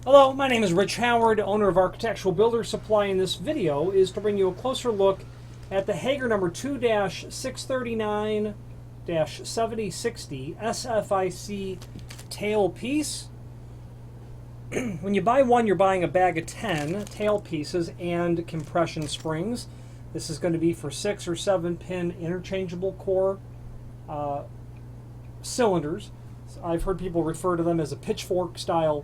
Hello, my name is Rich Howard, owner of Architectural Builders Supply, and this video is to bring you a closer look at the Hager number 2-639-7060 SFIC tailpiece. When you buy one, you're buying a bag of 10 tail pieces and compression springs. This is going to be for 6 or 7 pin interchangeable core cylinders. I've heard people refer to them as a pitchfork style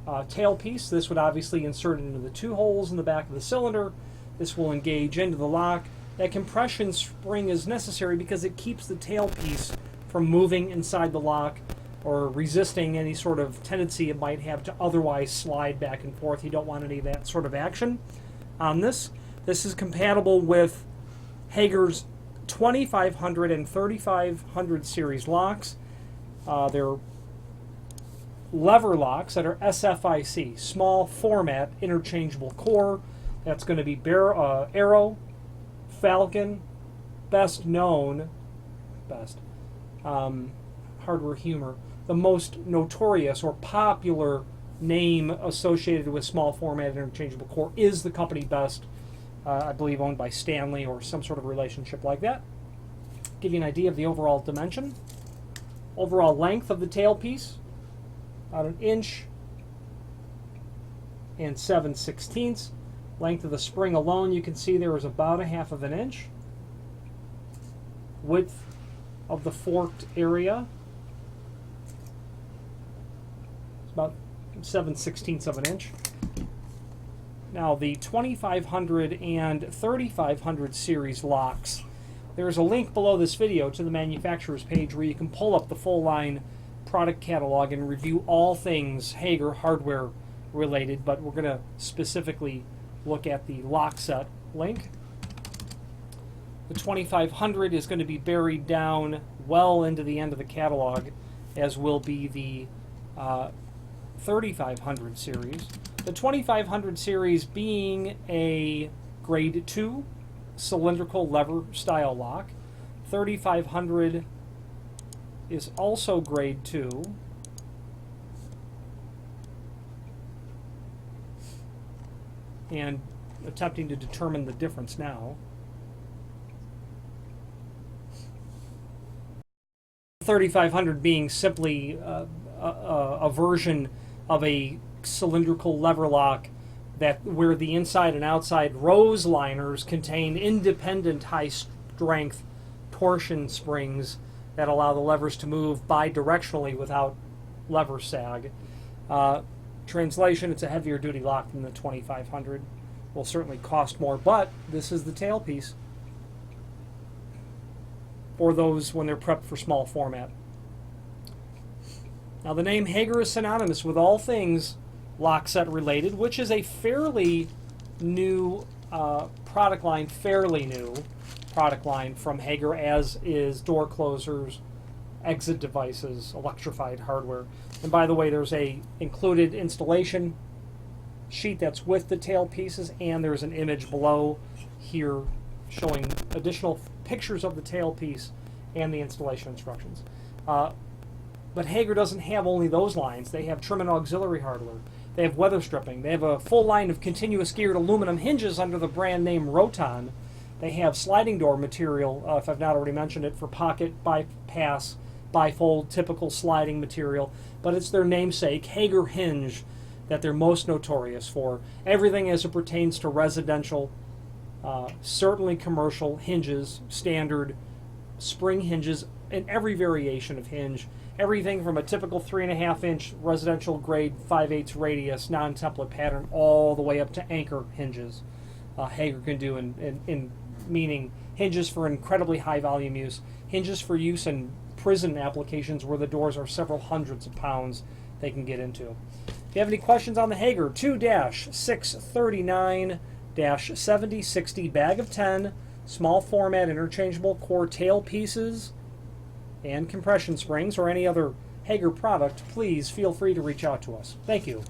tailpiece. This would obviously insert into the 2 holes in the back of the cylinder. This will engage into the lock. That compression spring is necessary because it keeps the tailpiece from moving inside the lock or resisting any sort of tendency it might have to otherwise slide back and forth. You don't want any of that sort of action on this. This is compatible with Hager's 2500 and 3500 series locks. They're lever locks that are SFIC, small format interchangeable core. That's going to be Arrow, Falcon, Hardware Humor. The most notorious or popular name associated with small format interchangeable core is the company Best, I believe owned by Stanley or some sort of relationship like that. Give you an idea of the overall dimension. Overall length of the tailpiece, about 1 inch and 7/16. Length of the spring alone, you can see there is about 1/2 inch. Width of the forked area, it's about 7/16 inch. Now the 2500 and 3500 series locks, there's a link below this video to the manufacturer's page where you can pull up the full line product catalog and review all things Hager hardware related, but we're going to specifically look at the lock set link. The 2500 is going to be buried down well into the end of the catalog, as will be the 3500 series. The 2500 series being a grade 2 cylindrical lever style lock. 3500 is also grade 2. And attempting to determine the difference now. 3500 being simply a version of a cylindrical lever lock that where the inside and outside rose liners contain independent high-strength torsion springs that allow the levers to move bidirectionally without lever sag. Translation, it's a heavier duty lock than the 2500. Will certainly cost more, but this is the tailpiece for those when they're prepped for small format. Now the name Hager is synonymous with all things lock set related, which is a fairly new product line from Hager, as is door closers, exit devices, electrified hardware. And by the way, there's a included installation sheet that's with the tail pieces, and there's an image below here showing additional pictures of the tailpiece and the installation instructions. But Hager doesn't have only those lines. They have trim and auxiliary hardware. They have weather stripping. They have a full line of continuous geared aluminum hinges under the brand name Roton. They have sliding door material, if I've not already mentioned it, for pocket, bypass, bifold, typical sliding material. But it's their namesake, Hager hinge, that they're most notorious for. Everything as it pertains to residential, certainly commercial hinges, standard spring hinges, in every variation of hinge. Everything from a typical 3.5 inch residential grade 5/8 radius non-template pattern all the way up to anchor hinges. Hager can do in meaning hinges for incredibly high volume use, hinges for use in prison applications where the doors are several hundreds of pounds they can get into. If you have any questions on the Hager 2-639-7060 bag of 10 small format interchangeable core tail pieces and compression springs, or any other Hager product, please feel free to reach out to us. Thank you.